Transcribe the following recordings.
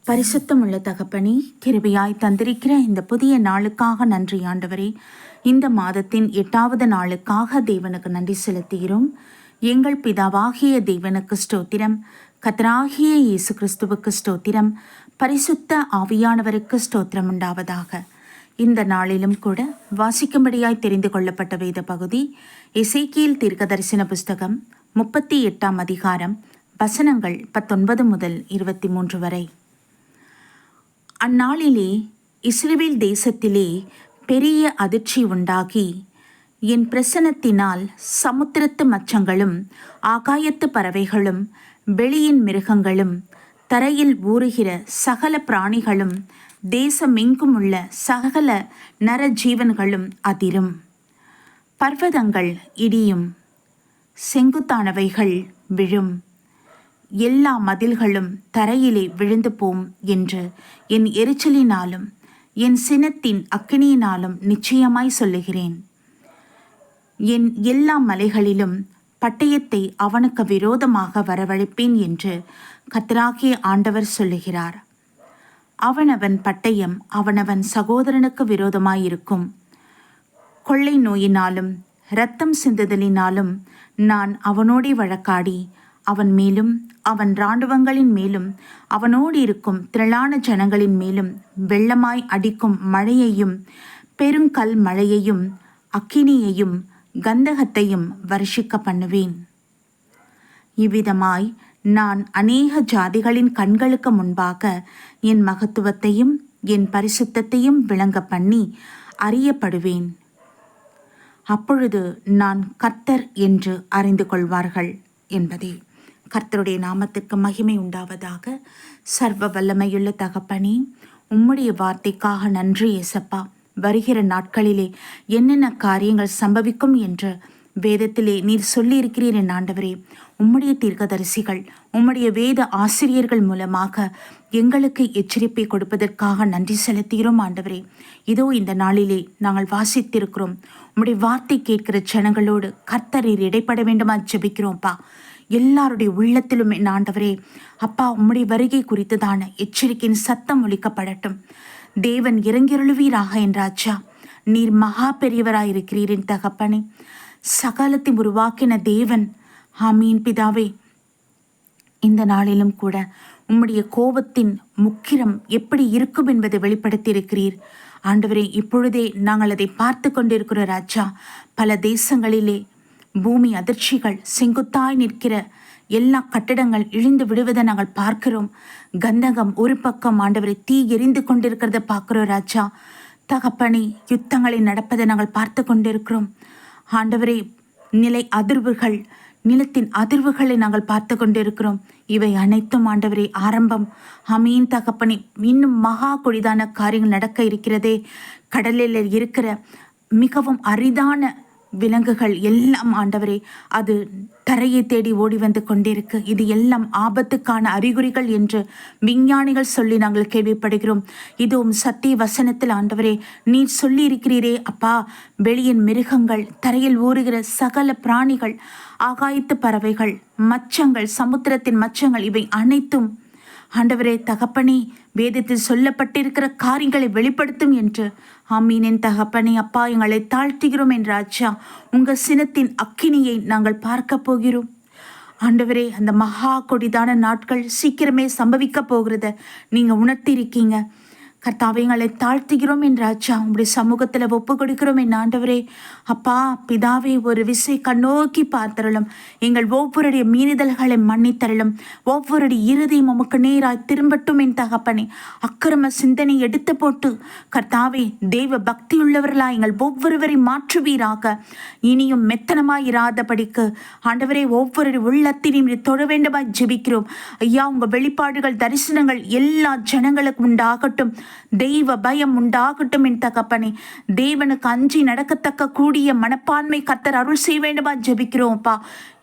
பரிசுத்தமுள்ள தகப்பனே, கிருபையாய் தந்திருக்கிற இந்த புதிய நாளுக்காக நன்றி ஆண்டவரே. இந்த மாதத்தின் 8வது நாளுக்காக தேவனுக்கு நன்றி செலுத்துகிறோம். எங்கள் பிதாவாகிய தேவனுக்கு ஸ்தோத்திரம், கர்த்தராகிய இயேசு கிறிஸ்துவுக்கு ஸ்தோத்திரம், பரிசுத்த ஆவியானவருக்கு ஸ்தோத்திரம் உண்டாவதாக. இந்த நாளிலும் கூட வாசிக்கும்படியாய் தெரிந்து கொள்ளப்பட்ட வேத பகுதி எசேக்கியேல் தீர்க்கதரிசன புஸ்தகம் 38ஆம் அதிகாரம், வசனங்கள் 19 முதல் 23 வரை. அந்நாளிலே இஸ்ரவேல் தேசத்திலே பெரிய அதிர்ச்சி உண்டாகி, என் பிரசனத்தினால் சமுத்திரத்து மச்சங்களும் ஆகாயத்து பறவைகளும் வெளியின் மிருகங்களும் தரையில் ஊறுகிற சகல பிராணிகளும் தேசமெங்கும் உள்ள சகல நரஜீவன்களும் அதிரும். பர்வதங்கள் இடியும், செங்குத்தானவைகள் விழும், எல்லா மதில்களும் தரையிலே விழுந்து போம் என்று என் எரிச்சலினாலும் என் சினத்தின் அக்கினியினாலும் நிச்சயமாய் சொல்லுகிறேன். என் எல்லா மலைகளிலும் பட்டயத்தை அவனுக்கு விரோதமாக வரவழைப்பேன் என்று கர்த்தராகிய ஆண்டவர் சொல்லுகிறார். அவனவன் பட்டயம் அவனவன் சகோதரனுக்கு விரோதமாயிருக்கும். கொள்ளை நோயினாலும் இரத்தம் சிந்துதலினாலும் நான் அவனோடே வழக்காடி அவன் மேலும் அவன் இராணுவங்களின் மேலும் அவனோடு இருக்கும் திரளான ஜனங்களின் மேலும் வெள்ளமாய் அடிக்கும் மழையையும் பெருங்கல் மழையையும் அக்கினியையும் கந்தகத்தையும் வருஷிக்க பண்ணுவேன். இவ்விதமாய் நான் அநேக ஜாதிகளின் கண்களுக்கு முன்பாக என் மகத்துவத்தையும் என் பரிசுத்தத்தையும் விளங்க பண்ணி அறியப்படுவேன். அப்பொழுது நான் கர்த்தர் என்று அறிந்து கொள்வார்கள் என்பதே. கர்த்தருடைய நாமத்திற்கு மகிமை உண்டாவதாக. சர்வ வல்லமையுள்ள தகப்பனே, உம்முடைய வார்த்தைக்காக நன்றி ஏசப்பா. வருகிற நாட்களிலே என்னென்ன காரியங்கள் சம்பவிக்கும் என்று வேதத்திலே நீர் சொல்லியிருக்கிறீர் என் ஆண்டவரே. உம்முடைய தீர்க்கதரிசிகள் உம்முடைய வேத ஆசிரியர்கள் மூலமாக எங்களுக்கு எச்சரிப்பை கொடுப்பதற்காக நன்றி செலுத்துகிறோம் ஆண்டவரே. இதோ இந்த நாளிலே நாங்கள் வாசித்திருக்கிறோம். உம்முடைய வார்த்தை கேட்கிற ஜனங்களோடு கர்த்தரீர் இடைப்பட வேண்டுமா ஜெபிக்கிறோம்ப்பா. எல்லாருடைய உள்ளத்திலும் என் ஆண்டவரே அப்பா, உம்முடைய வருகை குறித்துதான எச்சரிக்கையின் சத்தம் ஒலிக்கப்படட்டும். தேவன் இறங்கிருளுவீராக என்றாச்சா. நீர் மகா பெரியவராயிருக்கிறீர் என் தகப்பனே. சகலத்தை உருவாக்கின தேவன். ஆமீன் பிதாவே. இந்த நாளிலும் கூட உம்முடைய கோபத்தின் முக்கிரம் எப்படி இருக்கும் என்பதை வெளிப்படுத்தியிருக்கிறீர் ஆண்டவரே. இப்பொழுதே நாங்கள் அதை பார்த்து கொண்டிருக்கிற ராஜா. பல தேசங்களிலே பூமி அதிர்ச்சிகள், செங்குத்தாய் நிற்கிற எல்லா கட்டிடங்கள் இழிந்து விடுவதை நாங்கள் பார்க்கிறோம். கந்தகம் ஒரு பக்கம் ஆண்டவரை தீ எரிந்து கொண்டிருக்கிறத பார்க்கிறோம் ராஜா. தகப்பனே, யுத்தங்களை நடப்பதை நாங்கள் பார்த்து கொண்டிருக்கிறோம் ஆண்டவரே. நிலை அதிர்வுகள், நிலத்தின் அதிர்வுகளை நாங்கள் பார்த்து கொண்டிருக்கிறோம். இவை அனைத்தும் ஆண்டவரே ஆரம்பம். அமீன் தகப்பனே. இன்னும் மகா கொடிதான காரியங்கள் நடக்க இருக்கிறதே. கடலில் இருக்கிற மிகவும் அரிதான விலங்குகள் எல்லாம் ஆண்டவரே அது தரையை தேடி ஓடி வந்து கொண்டிருக்கு. இது எல்லாம் ஆபத்துக்கான அறிகுறிகள் என்று விஞ்ஞானிகள் சொல்லி நாங்கள் கேள்விப்படுகிறோம். இதுவும் சத்திய வசனத்தில் ஆண்டவரே நீர் சொல்லி இருக்கிறீரே அப்பா. வெளியின் மிருகங்கள், தரையில் ஊறுகிற சகல பிராணிகள், ஆகாயத்து பறவைகள், மச்சங்கள், சமுத்திரத்தின் மச்சங்கள், இவை அனைத்தும் ஆண்டவரே தகப்பனே வேதத்தில் சொல்லப்பட்டிருக்கிற காரியங்களை வெளிப்படுத்தும் என்று. ஆமீனின் தகப்பனே அப்பா, எங்களை தாழ்த்துகிறோம் என்ற ராஜா. உங்கள் சினத்தின் அக்கினியை நாங்கள் பார்க்க போகிறோம் ஆண்டவரே. அந்த மகா கொடிதான நாட்கள் சீக்கிரமே சம்பவிக்க போகிறத நீங்கள் உணர்த்தியிருக்கீங்க கர்த்தாவே. எங்களை தாழ்த்துகிறோம் என் ராஜா. உங்களுடைய சமூகத்தில் ஒப்பு கொடுக்கிறோம் என் ஆண்டவரே அப்பா. பிதாவே, ஒரு விசை கண்ணோக்கி பார்த்தருளும். எங்கள் ஒவ்வொருடைய மீறுதல்களை மன்னித்தருளும். ஒவ்வொருடைய இறுதியும் உமக்கு நேராய் திரும்பட்டும் என் தகப்பனே. அக்கிரம சிந்தனை எடுத்து போட்டு கர்த்தாவே தெய்வ பக்தியுள்ளவர்களாய் எங்கள் ஒவ்வொருவரை மாற்றுவீராக. இனியும் மெத்தனமாய் இராதபடிக்கு ஆண்டவரே ஒவ்வொரு உள்ளத்தினையும் தொட வேண்டுமாய் ஜெபிக்கிறோம் ஐயா. உங்கள் வெளிப்பாடுகள், தரிசனங்கள் எல்லா ஜனங்களுக்கும் உண்டாகட்டும். தெய்வ பயம் உண்டாகட்டும் என் தகப்பனே. தேவனுக்கு அஞ்சி நடக்கத்தக்க கூடிய மனப்பான்மை கர்த்தர் அருள் செய்ய வேண்டுமா ஜெபிக்கிறோம்ப்பா.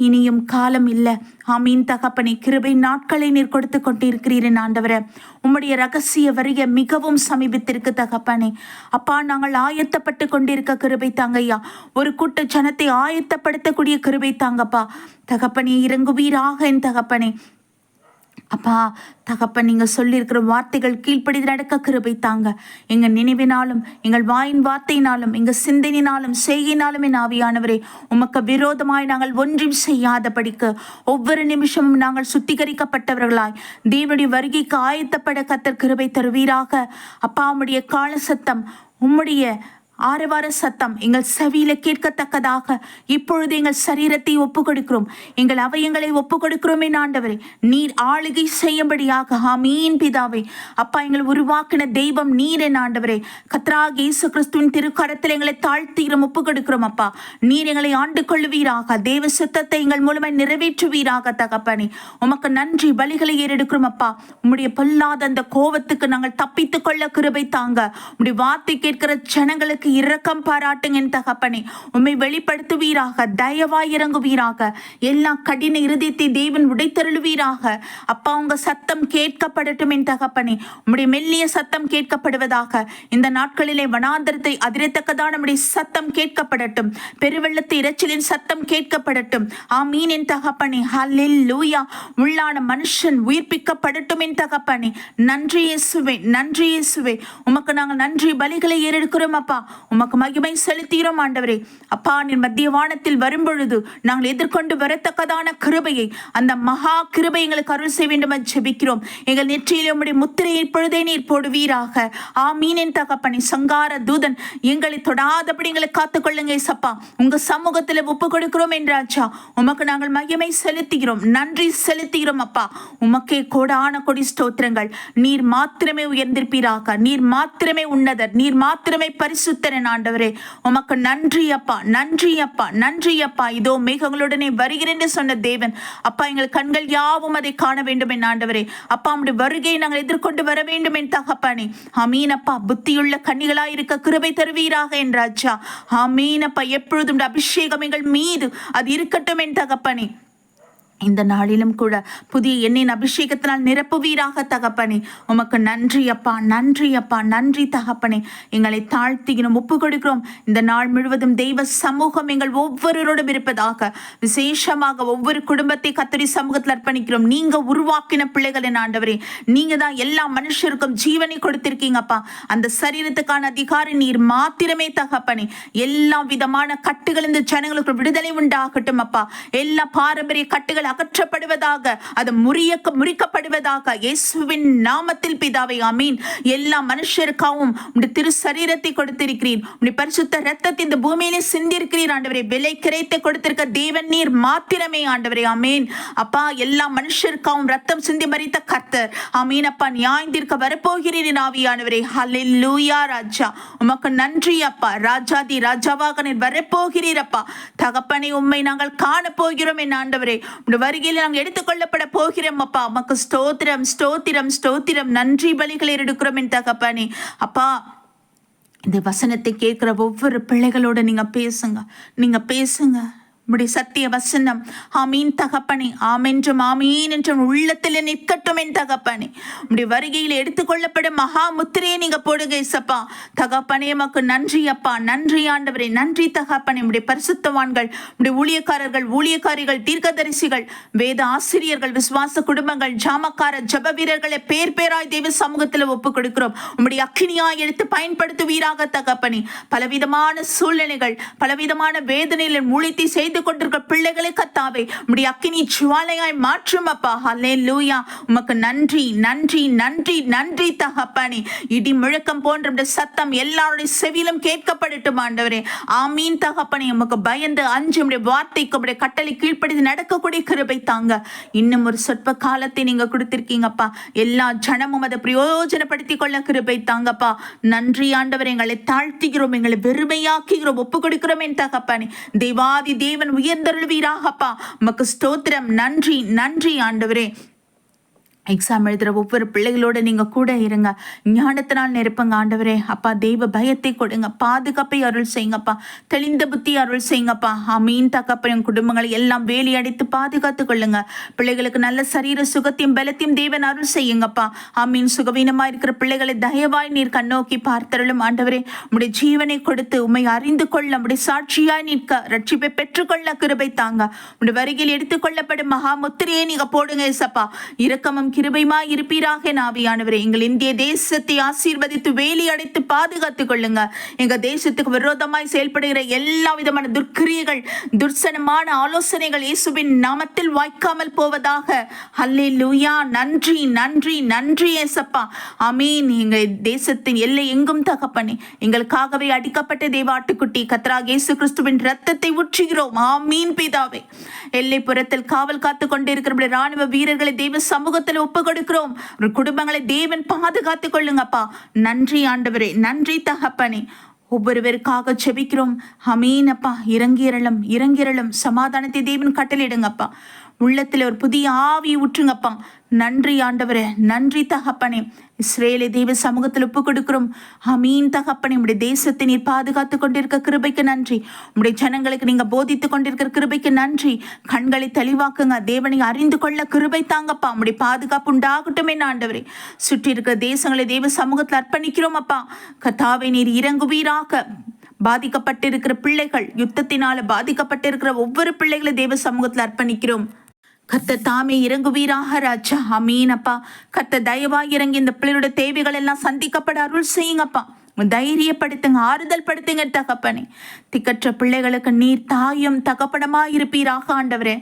இனியும் காலம் இல்லை ஆமீன் தகப்பனே. கிருபை நாட்களை நீர் கொடுத்து கொண்டிருக்கிறீர் ஆண்டவரே. உம்முடைய ரகசிய வருகை மிகவும் சமீபத்திற்கு தகப்பனே அப்பா. நாங்கள் ஆயத்தப்பட்டு கொண்டிருக்க கிருபை தாங்கய்யா. ஒரு கூட்ட ஜனத்தை ஆயத்தப்படுத்தக்கூடிய கிருபை தாங்கப்பா தகப்பனே. இறங்குவீராக என் தகப்பனே. அப்பா தகப்பன், நீங்க சொல்லியிருக்கிற வார்த்தைகள் கீழ்ப்படிந்து நடக்க கிருபை தாங்க. எங்க நினைவினாலும் எங்கள் வாயின் வார்த்தையினாலும் எங்க சிந்தனையினாலும் செய்கையினாலும் என் ஆவியானவரே, உமக்கு விரோதமாய் நாங்கள் ஒன்றும் செய்யாதபடிக்கு ஒவ்வொரு நிமிஷமும் நாங்கள் சுத்திகரிக்கப்பட்டவர்களாய் தேவனுடைய வருகைக்கு ஆயத்தப்பட கர்த்தர் கிருபை தருவீராக. அப்பா, உம்முடைய கால சத்தம், உம்முடைய ஆரவார சத்தம் எங்கள் செவியில கேட்கத்தக்கதாக இப்பொழுது எங்கள் சரீரத்தை ஒப்பு கொடுக்கிறோம், எங்கள் அவயங்களை ஒப்பு கொடுக்கிறோமே ஆண்டவரே, நீர் ஆளுகை செய்யும்படியாக. ஆமீன் பிதாவே. அப்பா, எங்களை உருவாக்கின தெய்வம் நீர் என் ஆண்டவரே. கர்த்தராகிய இயேசு கிறிஸ்துவின் திருக்கரத்தில் எங்களை தாழ்த்தீரம் ஒப்பு கொடுக்கிறோம். அப்பா, நீர் எங்களை ஆண்டு கொள்ளுவீராக. தேவ சித்தத்தை எங்கள் மூலமாய் நிறைவேற்றுவீராக. தகப்பனே, உமக்கு நன்றி. பலிகளை ஏறெடுக்கிறோம். அப்பா, உம்முடைய பொல்லாத அந்த கோபத்துக்கு நாங்கள் தப்பித்துக் கொள்ள கிருபை தாங்க. உம்முடைய வார்த்தை கேட்கிற ஜனங்களுக்கு இரக்கம் பாராட்டுங்க என் தகப்பனே. உம்மை வெளிப்படுத்துவீராக. தயவாய் இறங்குவீராக. எல்லா கடின இருதயத்தை தேவன் உடைத்தருளுவீராக. அப்பா, உங்க சத்தம் கேட்கப்படட்டும் என் தகப்பனே. உம்முடைய மெல்லிய சத்தம் கேட்கப்படுவதாக. இந்த நாட்களிலே வனாந்தரத்தை அதிரத்தக்கதான நம்முடைய சத்தம் கேட்கப்படட்டும். பெருவெள்ளத்து இரைச்சலின் சத்தம் கேட்கப்படட்டும். ஆமீன் என் தகப்பனே. ஹல்லேலூயா. உள்ளான மனுஷன் உயிர்ப்பிக்கப்படட்டும் என் தகப்பனே. நன்றி இயேசுவே, நன்றி இயேசுவே. உமக்கு நாங்கள் நன்றி பலிகளை ஏறெடுக்கிறோம். அப்பா, உமக்கு மகிமை செலுத்துகிறோம் ஆண்டவரே. அப்பா, நீர் மத்திய வானத்தில் வரும்பொழுது நாங்கள் எதிர்கொண்டு வரத்தக்கதான கிருபையை, அந்த மகா கிருபை எங்களுக்கு அருள் செய்ய வேண்டும் என்று ஜெபிக்கிறோம். எங்கள் நெற்றியிலே உம்முடைய முத்திரையை இப்பொழுதே நீர் போடுவீராக. ஆமீன் என் தகப்பனே. சங்கார தூதன் எங்களை தொடாதபடி எங்களை காத்துக்கொள்ளுங்க ஏசப்பா. உங்க சமூகத்தில் ஒப்பு கொடுக்கிறோம் என்றாச்சா. உமக்கு நாங்கள் மகிமை செலுத்துகிறோம், நன்றி செலுத்துகிறோம். அப்பா, உமக்கே கோடான கொடி ஸ்தோத்திரங்கள். நீர் மாத்திரமே உயர்ந்திருப்பீராக. நீர் மாத்திரமே உன்னதர். நீர் மாத்திரமே பரிசுத்தரன் ஆண்டவரே. உமக்கு நன்றி அப்பா, நன்றி அப்பா, நன்றி அப்பா. இதோ மேகங்களுடனே வருகிறேன் என்று சொன்ன தேவன், அப்பா, எங்கள் கண்கள் யாவும் அதை காண வேண்டும் என் ஆண்டவரே. அப்பா, உம்முடைய வருகையை நாங்கள் எதிர்கொண்டு வர வேண்டும் என் தகப்பனே. ஆமீன் அப்பா. புத்தியுள்ள கன்னிகளாய் இருக்க கிருபை தருவீராக என்றாச்சா. ஆமீன் அப்பா. எப்பொழுதும் அபிஷேகம் எங்கள் மீது அது இருக்கட்டும் என் தகப்பனே. இந்த நாளிலும் கூட புதிய எண்ணெயின் அபிஷேகத்தினால் நிரப்புவீராக தகப்பனே. உமக்கு நன்றி அப்பா, நன்றி அப்பா, நன்றி தகப்பனே. எங்களை தாழ்த்திக்கிறோம், ஒப்பு கொடுக்கிறோம். இந்த நாள் முழுவதும் தெய்வ சமூகம் எங்கள் ஒவ்வொருவரோடும் இருப்பதாக. விசேஷமாக ஒவ்வொரு குடும்பத்தை கர்த்தருடைய சமூகத்தில் அர்ப்பணிக்கிறோம். நீங்க உருவாக்கின பிள்ளைகள் என் ஆண்டவரே. நீங்க தான் எல்லா மனுஷருக்கும் ஜீவனை கொடுத்திருக்கீங்கப்பா. அந்த சரீரத்துக்கான அதிகாரி நீர் மாத்திரமே தகப்பனே. எல்லா விதமான கட்டுகள் இந்த ஜனங்களுக்கு விடுதலை உண்டாகட்டும் அப்பா. எல்லா பாரம்பரிய கட்டுகள் அகற்றப்படுவதாக, அது முறிக்கப்படுவதாக இயேசுவின் நாமத்தில் பிதாவே. ஆமீன். எல்லா மனுஷருக்காகவும் உம்முடைய திரு சரீரத்தை கொடுத்திருக்கிறீர். உம்முடைய பரிசுத்த இரத்தத்தை இந்த பூமியிலே சிந்திருக்கிறீர் ஆண்டவரே. விலை கிரைத்தை கொடுத்திருக்க தேவன் நீர் மாத்திரமே ஆண்டவரே. ஆமீன் அப்பா. எல்லா மனுஷருக்காகவும் ரத்தம் சிந்தி மரித்த கர்த்தர். ஆமீன் அப்பா. நியாயந்திருக்க வரப்போகிறீர் ஆவியானவரே. ஹல்லேலூயா ராஜா. உமக்கு நன்றி அப்பா. ராஜாதி ராஜாவாக நீர் வரப்போகிறீர் அப்பா. தகப்பனை உம்மை நாங்கள் காண போகிறோம் என் ஆண்டவரே. வருகையில் நாங்கள் எடுத்துக்கொள்ளப்பட போகிறோம் அப்பா. உமக்கு ஸ்தோத்திரம், ஸ்தோத்திரம், ஸ்தோத்திரம். நன்றி பலிகளை எடுக்கிறோம் என் தகப்பனே. அப்பா, இந்த வசனத்தை கேட்கிற ஒவ்வொரு பிள்ளைகளோட நீங்க பேசுங்க, நீங்க பேசுங்க. உம்முடைய சத்திய வசனம் ஆமீன் தகப்பனே. ஆமென்றும் ஆமீன் என்றும் உள்ளத்தில் நிற்கட்டும் என் தகப்பனே. உம்முடைய வருகையில் எடுத்துக்கொள்ளப்படும் மகா முத்திரையை நீங்க போடுங்க இசப்பா. தகப்பனே, உமக்கு நன்றி அப்பா, நன்றி ஆண்டவரே, நன்றி தகப்பனே. உம்முடைய பரிசுத்தவான்கள், உம்முடைய ஊழியக்காரர்கள், ஊழியக்காரிகள், தீர்க்கதரிசிகள், வேத ஆசிரியர்கள், விசுவாச குடும்பங்கள், ஜாமக்கார ஜப வீரர்களை பேர் பேராய் தேவ சமூகத்தில் ஒப்பு கொடுக்கிறோம். உம்முடைய அக்கினியாய் எடுத்து பயன்படுத்துவீராக தகப்பனே. பலவிதமான சூழ்நிலைகள், பலவிதமான வேதனையில் மூழ்கி செய்து கொண்டிருக்கிற பிள்ளைகளை கர்த்தாவே, உம்முடைய அக்கினி ஜுவாலையாய் மாற்றும் அப்பா. ஹல்லேலூயா. உமக்கு நன்றி, நன்றி, நன்றி, நன்றி தகப்பனே. இடி முழக்கம் போன்ற சத்தம் எல்லாருடைய செவியிலும் கேட்கப்படட்டும் ஆண்டவரே. ஆமீன் தகப்பனே. உமக்கு பயந்து அஞ்சு உம்முடைய வார்த்தைக்கு உம்முடைய கட்டளை கீழ்ப்படிந்து நடக்கக்கூடிய கிருபை தாங்க. இன்னும் ஒரு சொற்ப காலத்தை நீங்க கொடுத்திருக்கீங்கப்பா. எல்லா ஜனமும் அதை பிரயோஜனப்படுத்திக் கொள்ள கிருபை தாங்கப்பா. நன்றி ஆண்டவரே. எங்களை தாழ்த்துகிறோம், எங்களை வெறுமையாக்குகிறோம், ஒப்பு கொடுக்கிறோம் என் தகப்பனே. தேவாதி தேவன் உயர்ந்தருள்வீராகப்பா. உமக்கு ஸ்தோத்திரம். நன்றி, நன்றி ஆண்டவரே. எக்ஸாம் எழுதுகிற ஒவ்வொரு பிள்ளைகளோட நீங்கள் கூட இருங்க. ஞானத்தினால் நிரப்புங்க ஆண்டவரே. அப்பா, தெய்வ பயத்தை கொடுங்க, பாதுகாப்பை அருள் செய்யுங்கப்பா, தெளிந்த புத்தி அருள் செய்யுங்கப்பா. ஆமீன் தகப்பன். குடும்பங்களை எல்லாம் வேலி அடித்து பாதுகாத்து கொள்ளுங்க. பிள்ளைகளுக்கு நல்ல சரீர சுகத்தையும் பலத்தையும் தேவன் அருள் செய்யுங்கப்பா. ஆமீன். சுகவீனமாக இருக்கிற பிள்ளைகளை தயவாய் நீர் கண்ணோக்கி பார்த்தருளும் ஆண்டவரே. உம்முடைய ஜீவனை கொடுத்து உம்மை அறிந்து கொள்ள, உம்முடைய சாட்சியாய் நிற்க, ரட்சிப்பை பெற்றுக்கொள்ள கிருபை தாங்க. உம்முடைய வருகையில் எடுத்துக்கொள்ளப்படும் மகா முத்திரையை நீங்க போடுங்க இசப்பா. இரக்கமும் கிருபையுமாய் இருப்பீராக ஆவியானவரே. எங்கள் இந்திய தேசத்தை ஆசீர்வதித்து வேலி அடைத்து பாதுகாத்துக் கொள்ளுங்க. எங்க தேசத்துக்கு விரோதமாய் செயல்படுகிற எல்லா விதமான துர்க்கிரியைகள், துர்சனமான ஆலோசனைகள் இயேசுவின் நாமத்தில் வாய்க்காமல் போவதாக. ஹல்லேலூயா. நன்றி நன்றி நன்றி ஏசப்பா. ஆமீன். எங்கள் தேசத்தின் எல்லை எங்கும் தகப்பனே, எங்களுக்காகவே அடிக்கப்பட்ட தேவாட்டுக்குட்டி கர்த்தராகிய இயேசு கிறிஸ்துவின் இரத்தத்தை ஊற்றுகிறோம். ஆமீன் பிதாவே. எல்லைப்புறத்தில் காவல் காத்து கொண்டிருக்கிற ராணுவ வீரர்களை தேவ சமூகத்தில் ஒப்பு கொடுக்கிறோம். குடும்பங்களை தேவன் பாதுகாத்துக் கொள்ளுங்கப்பா. நன்றி ஆண்டவரே, நன்றி தகப்பனே. ஒவ்வொருவருக்காக செபிக்கிறோம். அமீனப்பா. இறங்கிரளும் இறங்கிரளும் சமாதானத்தை தேவன் கட்டளையிடுங்கப்பா. உள்ளத்தில் ஒரு புதிய ஆவி ஊற்றுங்கப்பா. நன்றி ஆண்டவரே, நன்றி தகப்பனே. இஸ்ரேலை தேவ சமூகத்தில் ஒப்பு கொடுக்கிறோம். அமீன் தகப்பனே. உடைய தேசத்தை நீர் பாதுகாத்து கொண்டிருக்க கிருபைக்கு நன்றி. உடைய ஜனங்களுக்கு நீங்க போதித்துக் கொண்டிருக்கிற கிருபைக்கு நன்றி. கண்களை தெளிவாக்குங்க. தேவனை அறிந்து கொள்ள கிருபை தாங்கப்பா. உடைய பாதுகாப்பு உண்டாகட்டுமே ஆண்டவரே. சுற்றி இருக்கிற தேசங்களை தேவ சமூகத்தில் அர்ப்பணிக்கிறோம் அப்பா. கர்த்தாவே, நீர் இறங்குவீராக. பாதிக்கப்பட்டிருக்கிற பிள்ளைகள், யுத்தத்தினால பாதிக்கப்பட்டிருக்கிற ஒவ்வொரு பிள்ளைகளை தேவ சமூகத்தில் அர்ப்பணிக்கிறோம். கர்த்தர் தாமே இறங்குவீராக ராஜா. அமீனப்பா. கர்த்தர் தயவாய் இறங்கி இந்த பிள்ளையோட தேவைகள் எல்லாம் சந்திக்கப்பட அருள் செய்யுங்கப்பா. தைரியப்படுத்துங்க, ஆறுதல் படுத்துங்க தகப்பனே. திக்கற்ற பிள்ளைகளுக்கு நீர் தாயும் தகப்படமா இருப்பீராக ஆண்டவரே.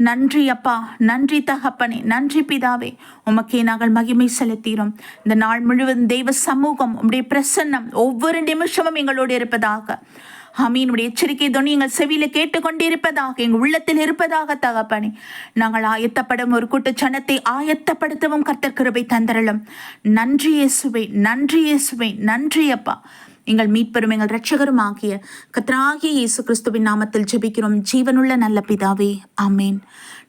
நன்றி அப்பா, நன்றி தகப்பனே, நன்றி பிதாவே. உமக்கே நாங்கள் மகிமை செலுத்தீரோம். இந்த நாள் முழுவதும் தெய்வ சமூகம், உம்முடைய பிரசன்னம் ஒவ்வொரு நிமிஷமும் எங்களோடு இருப்பதாக. அமீனுடைய எச்சரிக்கை தொனி எங்கள் செவியில கேட்டுக்கொண்டிருப்பதாக, எங்கள் உள்ளத்தில் இருப்பதாக தகப்பனே. நாங்கள் ஆயத்தப்படும் ஒரு கூட்ட ஜனத்தை ஆயத்தப்படுத்தவும் கர்த்தர் கிருபை தந்தரலும். நன்றி இயேசுவே, நன்றி இயேசுவே, நன்றி அப்பா. எங்கள் மீட்பெரும் எங்கள் இரட்சகரும் ஆகிய கர்த்தராகிய இயேசு கிறிஸ்துவின் நாமத்தில் ஜெபிக்கிறோம் ஜீவனுள்ள நல்ல பிதாவே, ஆமேன்.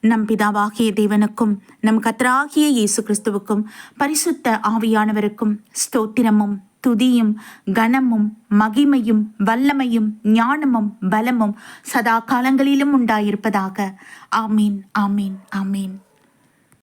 நம் பிதாவாகிய தேவனுக்கும் நம் கர்த்தராகிய இயேசு கிறிஸ்துவுக்கும் பரிசுத்த ஆவியானவருக்கும் ஸ்தோத்திரமும் துதியும் கனமும் மகிமையும் வல்லமையும் ஞானமும் பலமும் சதா காலங்களிலும் உண்டாயிருப்பதாக. ஆமீன், ஆமீன், ஆமீன்.